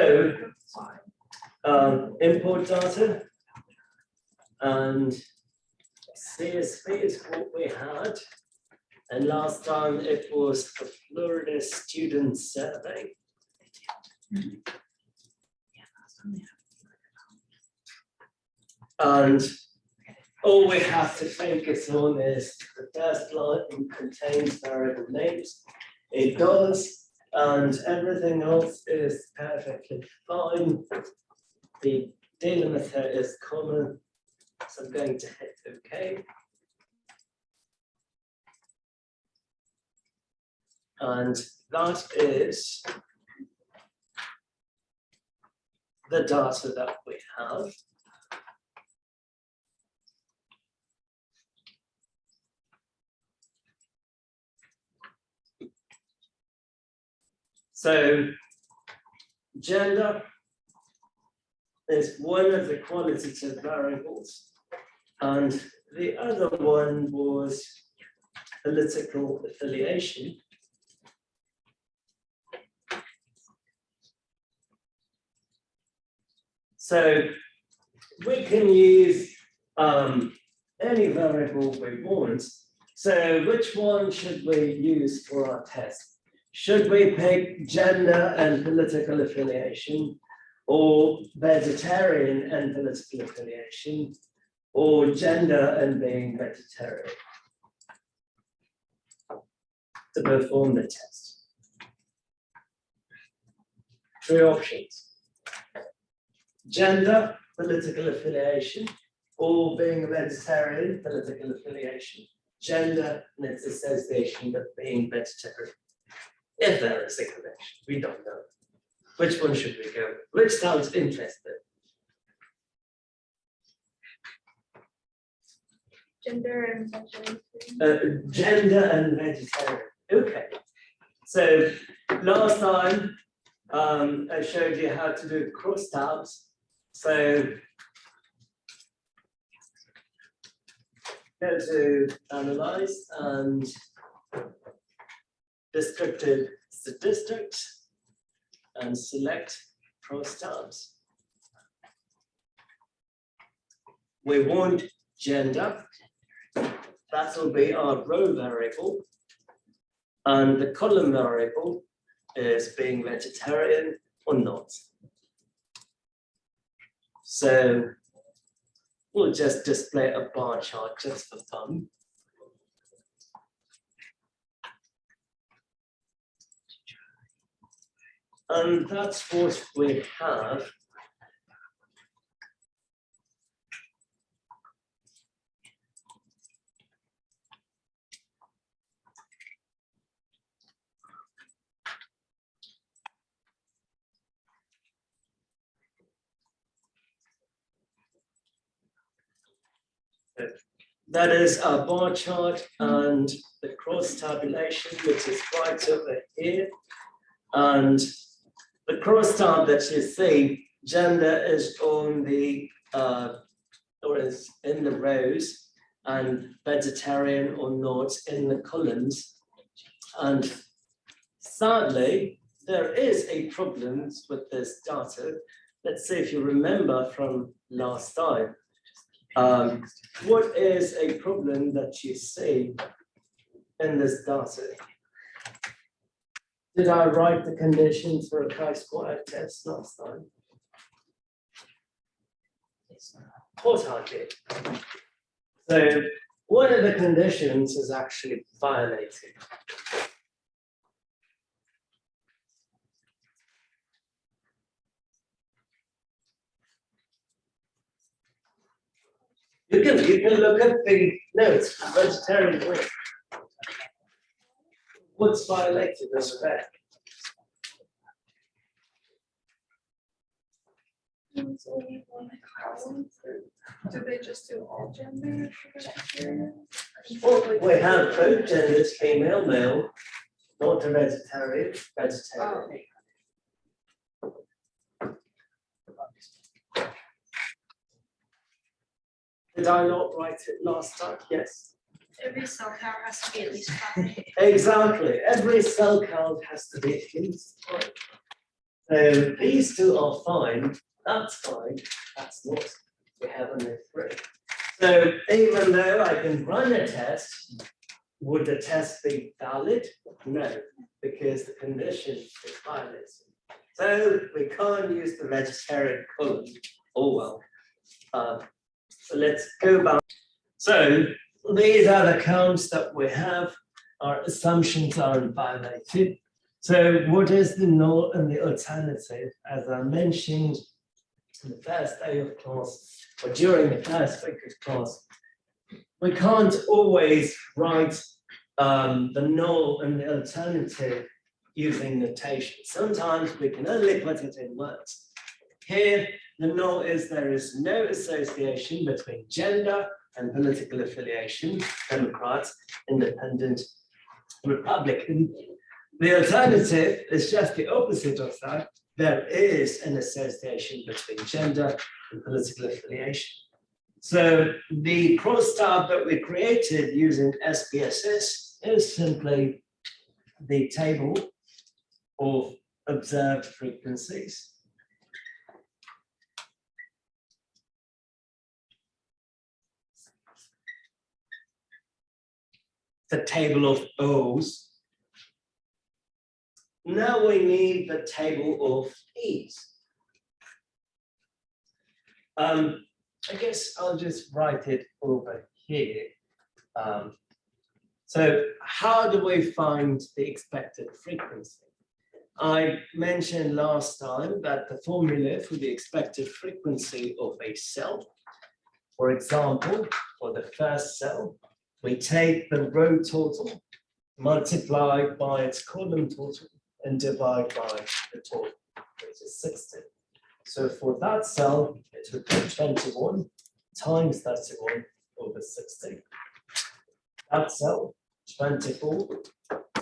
So, import data and CSV is what we had. And last time it was the Florida student survey. And all we have to focus on is the first line contains variable names. It does, and everything else is perfectly fine. The delimiter is common, so I'm going to hit OK. And that is the data that we have. So gender is one of the qualitative variables, and the other one was political affiliation. So we can use any variable we want. So which one should we use for our test? Should we pick gender and political affiliation, or vegetarian and political affiliation, or gender and being vegetarian to perform the test? 3 options. Gender, political affiliation, or being a vegetarian, political affiliation. Gender and its association with being vegetarian. If there is a connection, we don't know. Which one should we go with? Which sounds interesting? Gender and vegetarian. Gender and vegetarian. Okay. So last time I showed you how to do crosstabs. So go to Analyze and Descriptive Statistics and select crosstabs. We want gender. That will be our row variable. And the column variable is being vegetarian or not. So we'll just display a bar chart just for fun. And that's what we have. That is our bar chart and the cross tabulation, which is right over here. And the cross tab that you see, gender is on the or is in the rows, and vegetarian or not in the columns. And sadly, there is a problem with this data. Let's see if you remember from last time. What is a problem that you see in this data? Did I write the conditions for a chi-square test last time? Of course I did. So one of the conditions is actually violated. You can look at the notes, vegetarian weight. What's violated as a fact? Do they just do all gender? Well, we have both genders, female, male, not a vegetarian, vegetarian. Did I not write it last time? Yes. Every cell count has to be at least 5. Exactly. Every cell count has to be at least 5. So these two are fine, that's fine, that's not. We have only 3. So even though I can run a test, would the test be valid? No, because the condition is violated. So we can't use the vegetarian column. Oh well. So let's go back. So these are the counts that we have. Our assumptions are violated. So what is the null and the alternative? As I mentioned in the first day of class, or during the first week of class, we can't always write the null and the alternative using notation. Sometimes we can only put it in words. Here, the null is there is no association between gender and political affiliation, Democrats, Independent, Republican. The alternative is just the opposite of that. There is an association between gender and political affiliation. So the crosstab that we created using SPSS is simply the table of observed frequencies. The table of O's. Now we need the table of E's. I guess I'll just write it over here. So how do we find the expected frequency? I mentioned last time that the formula for the expected frequency of a cell, for example, for the first cell, we take the row total, multiply by its column total, and divide by the total, which is 60. So for that cell, it would be 21 times 31 over 60. That cell, 24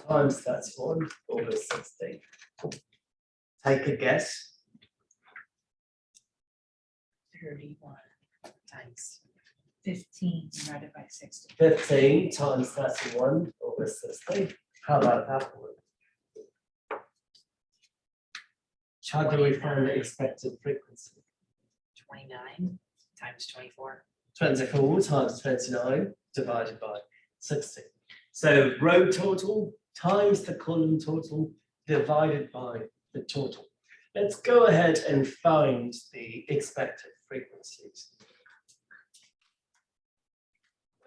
times 31 over 60. Take a guess. 31 times 15 divided by 60. 15 times 31 over 60. How about that one? How do we find the expected frequency? 29 times 24. 24 times 29 divided by 60. So row total times the column total divided by the total. Let's go ahead and find the expected frequencies.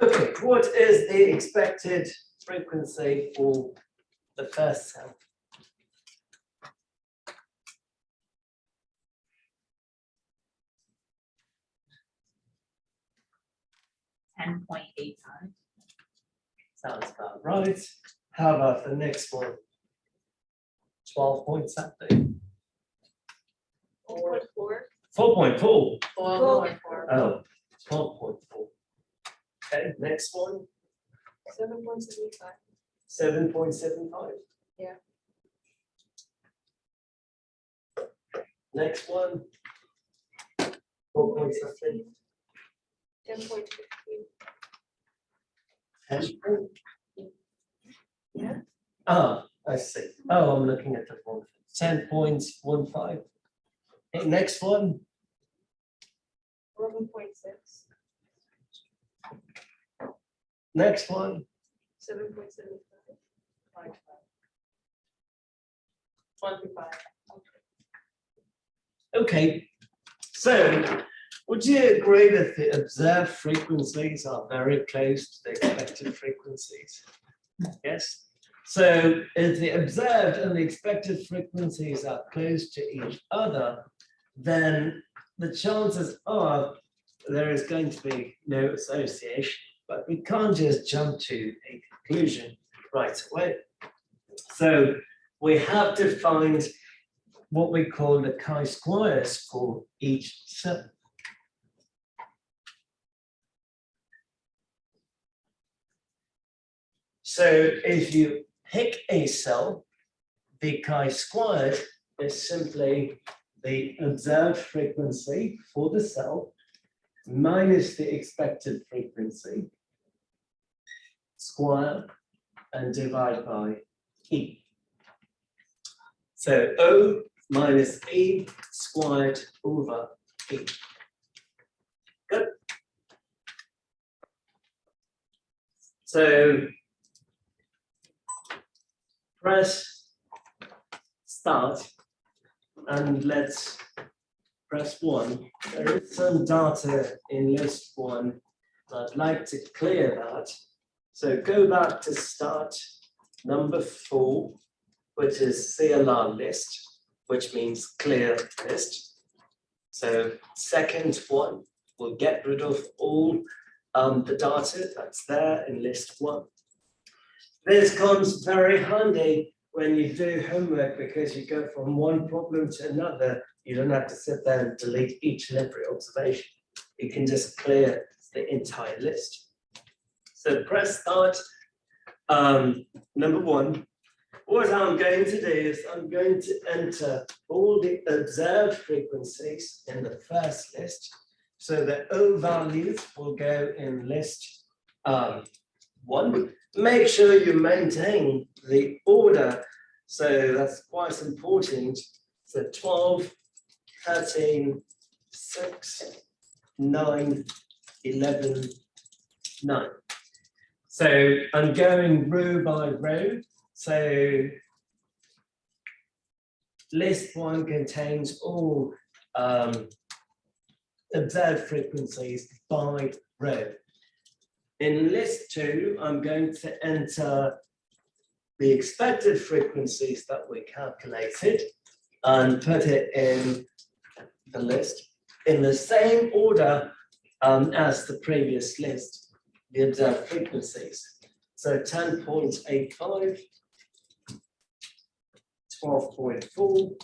Okay, what is the expected frequency for the first cell? 10.85. Sounds about right. How about the next one? 12 point something. 4.4. 4.4. 4.4. Oh, 12.4. Okay, next one. 7.75. 7.75. Yeah. Next one. 4 point something. 10.15. 10. Yeah. Ah, I see. Oh, I'm looking at the one. 10.15. Okay, next one. 11.6. Next one. 7.75. 25. Okay. So, would you agree that the observed frequencies are very close to the expected frequencies? Yes. So if the observed and the expected frequencies are close to each other, then the chances are there is going to be no association, but we can't just jump to a conclusion right away. So we have to find what we call the chi-squares for each cell. So if you pick a cell, the chi-squared is simply the observed frequency for the cell minus the expected frequency, square, and divide by E. So O minus E squared over E. Good. So press start and let's press 1. There is some data in list 1. I'd like to clear that. So go back to start number 4, which is CLR list, which means clear list. So second one will get rid of all the data that's there in list 1. This comes very handy when you do homework because you go from one problem to another. You don't have to sit there and delete each and every observation. You can just clear the entire list. So press start. Number 1. What I'm going to do is I'm going to enter all the observed frequencies in the first list. So the O values will go in list 1. Make sure you maintain the order. So that's quite important. So 12, 13, 6, 9, 11, 9. So I'm going row by row. So list 1 contains all observed frequencies by row. In list 2, I'm going to enter the expected frequencies that we calculated and put it in the list in the same order as the previous list, the observed frequencies. So 10.85, 12.4,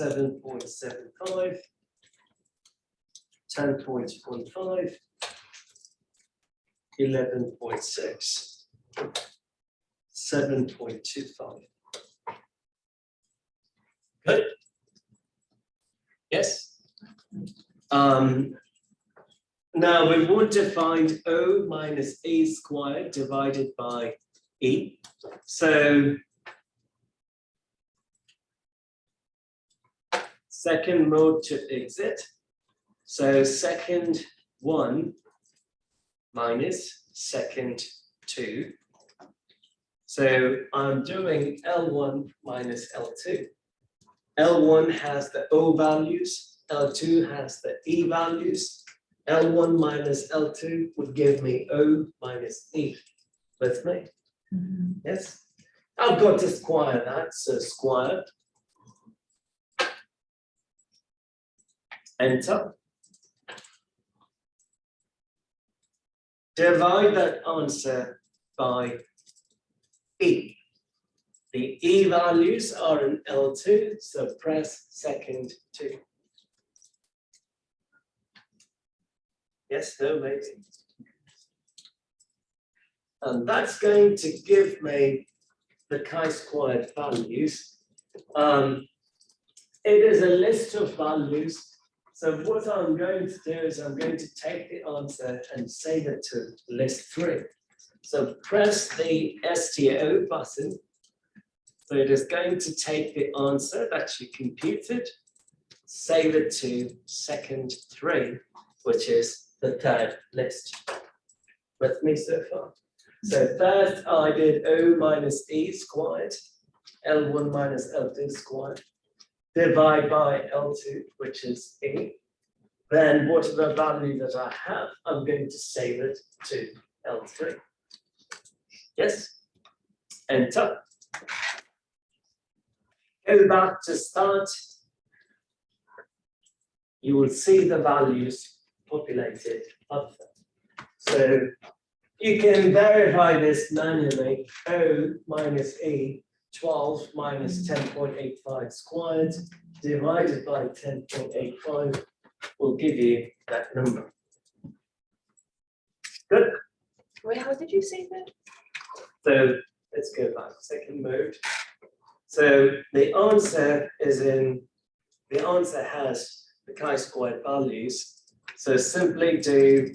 7.75, 10.15, 11.6, 7.25. Good. Yes. Now we want to find O minus E squared divided by E. So second mode to exit. So second 1 minus second 2. So I'm doing L1 minus L2. L1 has the O values, L2 has the E values. L1 minus L2 would give me O minus E. With me? Yes? I've got to square that, so square. Enter. Divide that answer by E. The E values are in L2, so press second 2. Yes, no, maybe. And that's going to give me the chi-squared values. It is a list of values. So what I'm going to do is I'm going to take the answer and save it to list 3. So press the STO button. So it is going to take the answer that you computed, save it to second 3, which is the third list. With me so far? So first I did O minus E squared, L1 minus L2 squared, divide by L2, which is E. Then whatever value that I have, I'm going to save it to L3. Yes? Enter. Go back to start. You will see the values populated up there. So you can verify this manually. O minus E, 12 minus 10.85 squared divided by 10.85 will give you that number. Good. Wait, how did you say that? So let's go back, second mode. So the answer is the answer has the chi-squared values. So simply do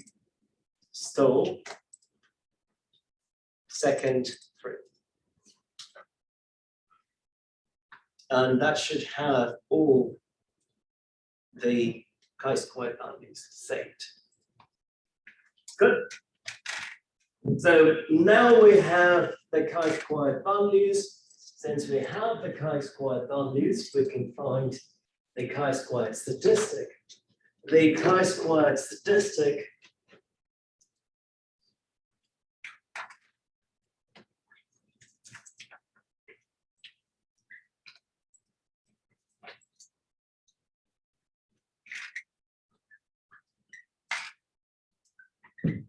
store second 3. and that should have all the chi-square values saved. Good. So now we have the chi-square values. Since we have the chi-square values, we can find the chi-square statistic. The chi-square statistic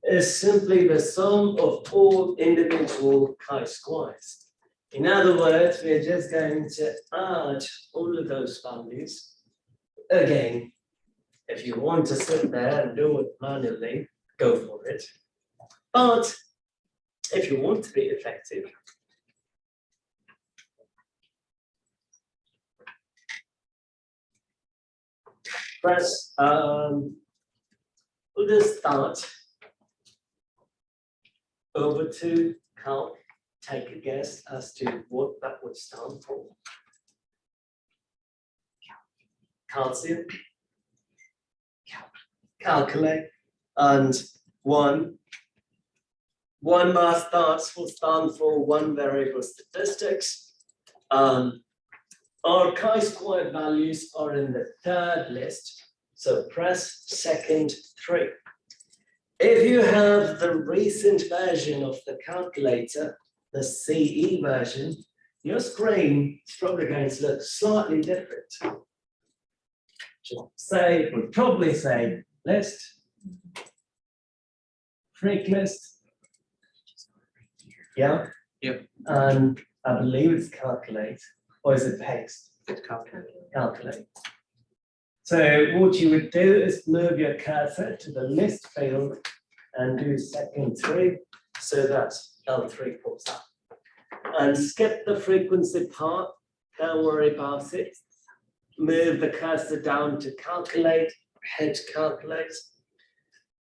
is simply the sum of all individual chi-squares. In other words, we're just going to add all of those values. Again, if you want to sit there and do it manually, go for it. But if you want to be effective, press, we'll just start over to calc, take a guess as to what that would stand for. Calcium, calculate, and one mass starts will stand for one variable statistics. Our chi-square values are in the third list, so press second 3. If you have the recent version of the calculator, the CE version, your screen is probably going to look slightly different. Would probably say list, freak list. Yeah. Yep. And I believe it's calculate, or is it paste? It's calculated. Calculate. So what you would do is move your cursor to the list field and do second 3, so that L3 pops up. And skip the frequency part, don't worry about it. Move the cursor down to calculate, head calculate.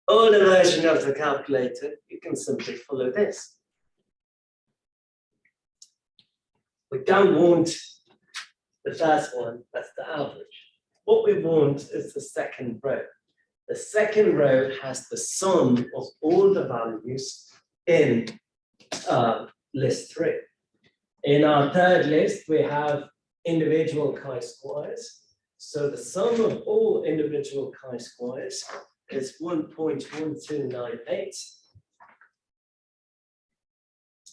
Older version of the calculator, you can simply follow this. We don't want the first one, that's the average. What we want is the second row. The second row has the sum of all the values in list 3. In our third list, we have individual chi-squares. So the sum of all individual chi-squares is 1.1298.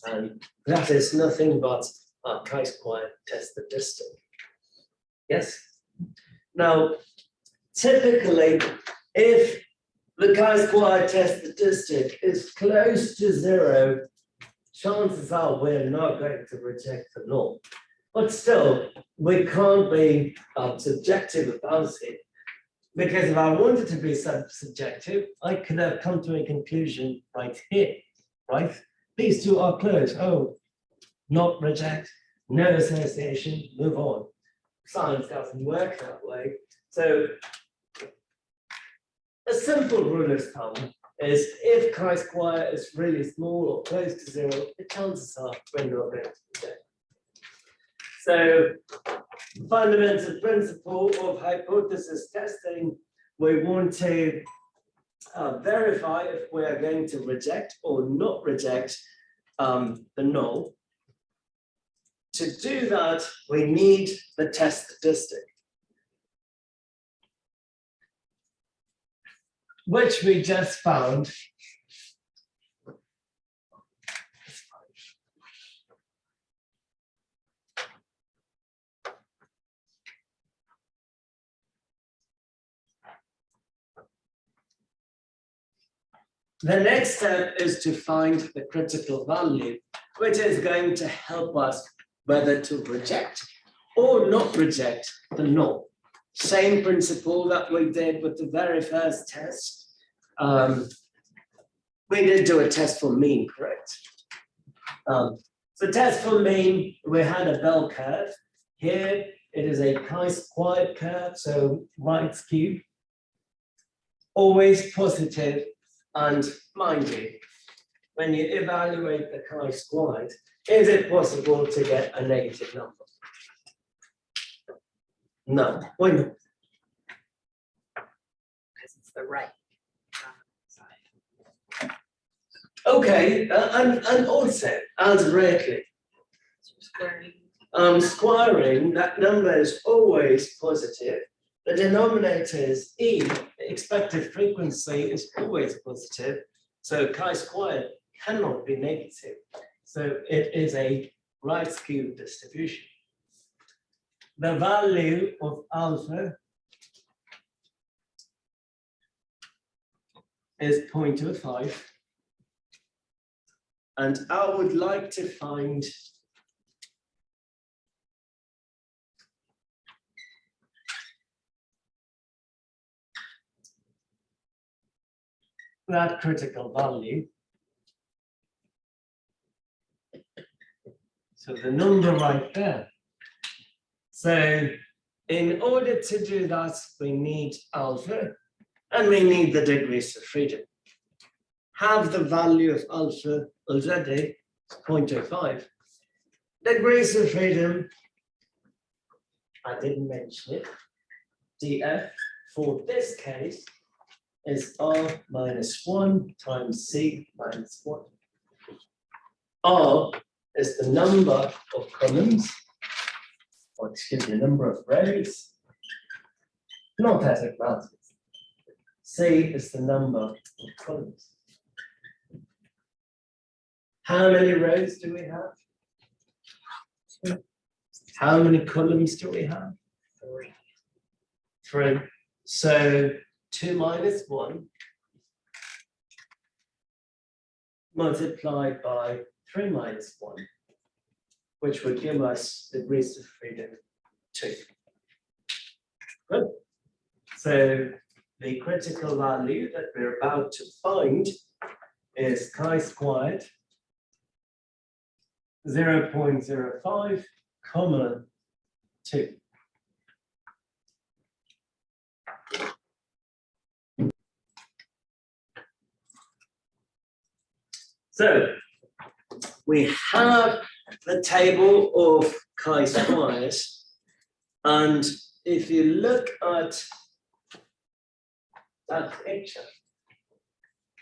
And that is nothing but our chi-square test statistic. Yes? Now, typically, if the chi-square test statistic is close to 0, chances are we're not going to reject the null. But still, we can't be subjective about it, because if I wanted to be subjective, I could have come to a conclusion right here, right? These two are close. Oh, not reject, no association, move on. Science doesn't work that way. So a simple rule of thumb is if chi-square is really small or close to 0, the chances are we're not going to reject. So fundamental principle of hypothesis testing, we want to verify if we are going to reject or not reject the null. To do that, we need the test statistic, which we just found. The next step is to find the critical value, which is going to help us whether to reject or not reject the null. Same principle that we did with the very first test. We did do a test for mean, correct? So test for mean, we had a bell curve. Here it is a chi-square curve, so right cube. Always positive. And mind you, when you evaluate the chi-squared, is it possible to get a negative number? No, why not? Because it's the right. Side. Okay, and also algebraically, squaring, that number is always positive. The denominator is E, the expected frequency is always positive. So chi-squared cannot be negative. So it is a right skewed distribution. The value of alpha is 0.05. And I would like to find that critical value. So the number right there. So in order to do that, we need alpha and we need the degrees of freedom. Have the value of alpha already, 0.05. Degrees of freedom, I didn't mention it. df for this case is r minus 1 times c minus 1. R is the number of columns, or excuse me, number of rows, not that it matters. C is the number of columns. How many rows do we have? How many columns do we have? 3. 3. So 2 minus 1 multiplied by 3 minus 1, which would give us degrees of freedom 2. Good. So the critical value that we're about to find is chi-squared 0.05, comma 2. So we have the table of chi-squares, and if you look at that picture,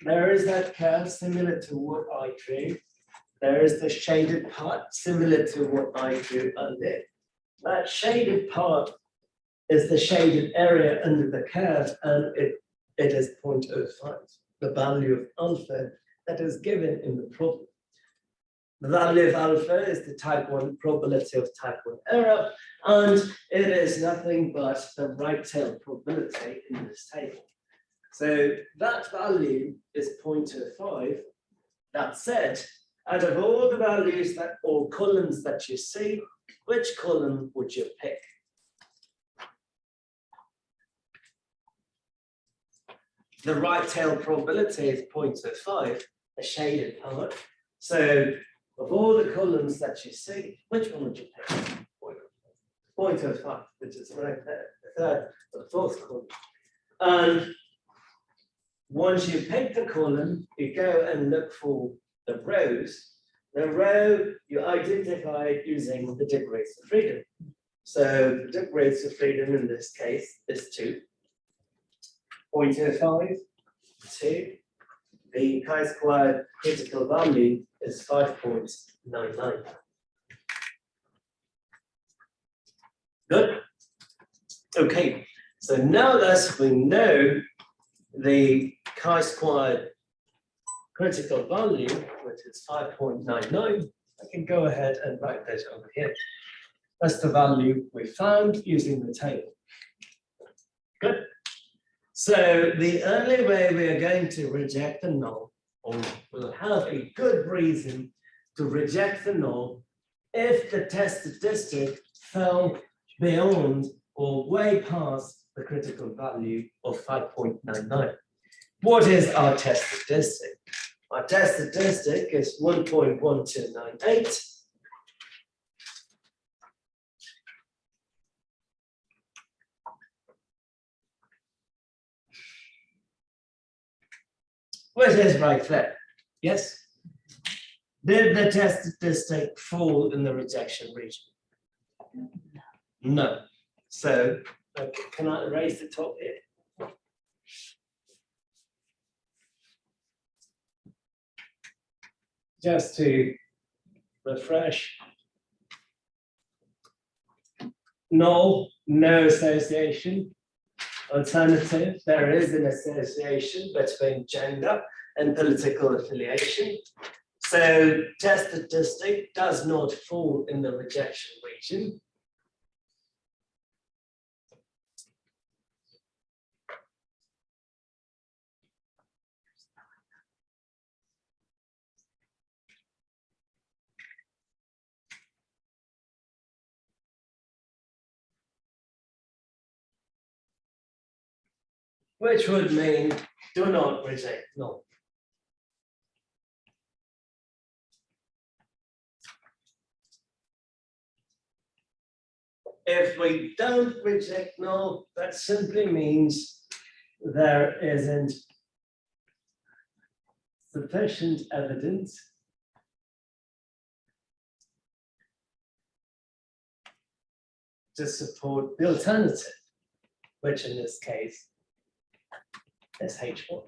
there is that curve similar to what I drew. There is the shaded part similar to what I drew under. That shaded part is the shaded area under the curve, and it is 0.05, the value of alpha that is given in the problem. The value of alpha is the type 1 probability of type 1 error, and it is nothing but the right tail probability in this table. So that value is 0.05. That said, out of all the values that or columns that you see, which column would you pick? The right tail probability is 0.05, a shaded part. So of all the columns that you see, which one would you pick? 0.05, which is right there, the third or the fourth column. And once you pick the column, you go and look for the rows. The row you identify using the degrees of freedom. So the degrees of freedom in this case is 2. 0.05, 2. The chi-squared critical value is 5.99. Good. Okay. So now that we know the chi-squared critical value, which is 5.99, I can go ahead and write that over here. That's the value we found using the table. Good. So the only way we are going to reject the null, or we'll have a good reason to reject the null, if the test statistic fell beyond or way past the critical value of 5.99. What is our test statistic? Our test statistic is 1.1298. Which is right there. Yes? Did the test statistic fall in the rejection region? No. So can I erase the top here? Just to refresh. Null, no association. Alternative, there is an association between gender and political affiliation. So test statistic does not fall in the rejection region. Which would mean do not reject null. If we don't reject null, that simply means there isn't sufficient evidence to support the alternative, which in this case is H1.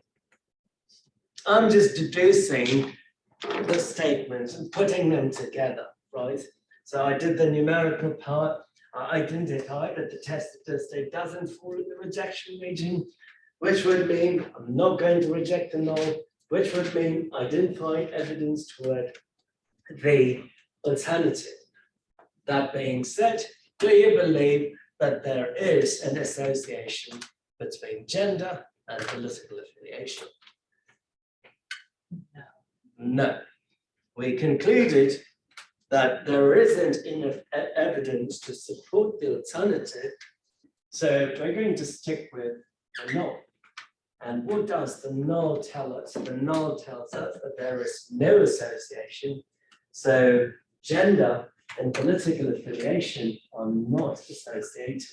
I'm just deducing the statements and putting them together, right? So I did the numerical part. I identified that the test statistic doesn't fall in the rejection region, which would mean I'm not going to reject the null, which would mean I didn't find evidence toward the alternative. That being said, do you believe that there is an association between gender and political affiliation? No. No. We concluded that there isn't enough evidence to support the alternative, so we're going to stick with the null. And what does the null tell us? The null tells us that there is no association, so gender and political affiliation are not associated.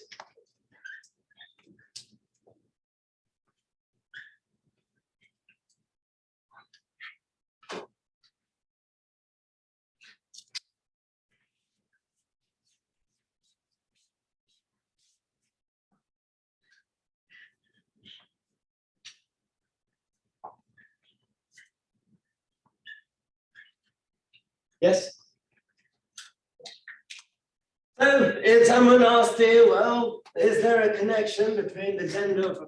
Yes? So if someone asked you, well, is there a connection between the gender of a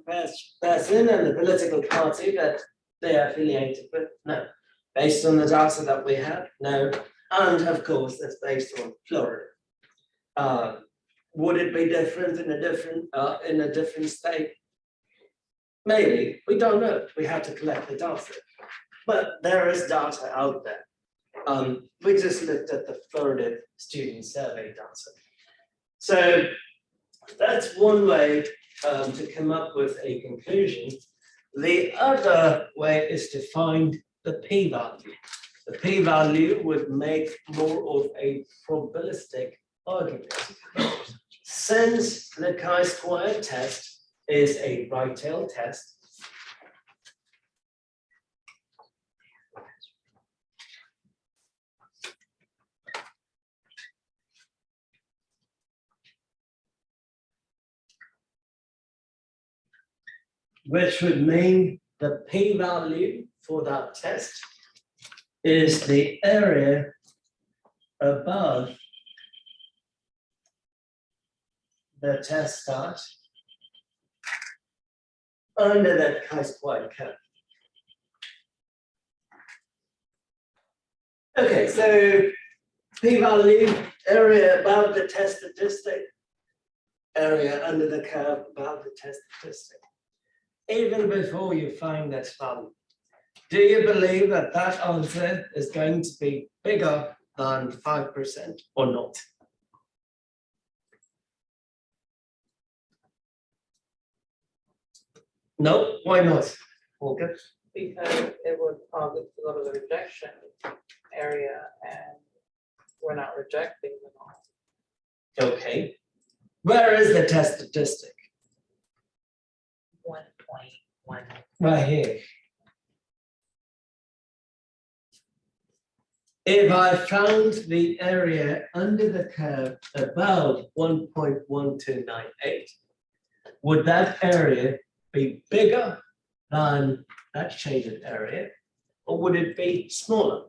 person and the political party that they are affiliated with? No. Based on the data that we have, no. And of course, that's based on Florida. Would it be different in a different state? Maybe. We don't know. We have to collect the data. But there is data out there. We just looked at the Florida student survey data. So that's one way to come up with a conclusion. The other way is to find the p-value. The p-value would make more of a probabilistic argument. Since the chi-square test is a right-tail test, which would mean the p-value for that test is the area above the test start under that chi-square curve. Okay, so p-value, area above the test statistic, area under the curve above the test statistic. Even before you find that value, do you believe that that answer is going to be bigger than 5% or not? No, why not? Okay. Because it would probably go to the rejection area and we're not rejecting them all. Okay. Where is the test statistic? 1.1. Right here. If I found the area under the curve above 1.1298, would that area be bigger than that shaded area, or would it be smaller?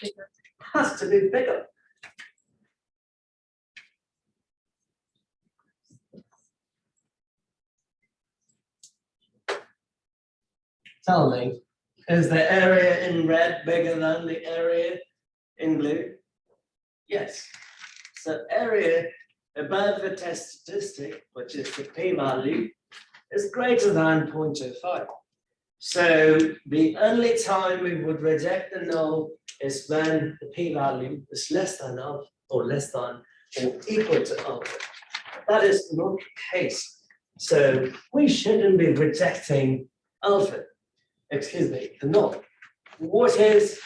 Bigger. Has to be bigger. Tell me, is the area in red bigger than the area in blue? Yes. So area above the test statistic, which is the p-value, is greater than 0.05. So the only time we would reject the null is when the p-value is less than alpha, or less than or equal to alpha. That is not the case. So we shouldn't be rejecting alpha. Excuse me, the null. What is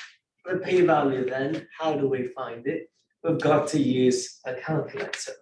the p-value then? How do we find it? We've got to use a calculator.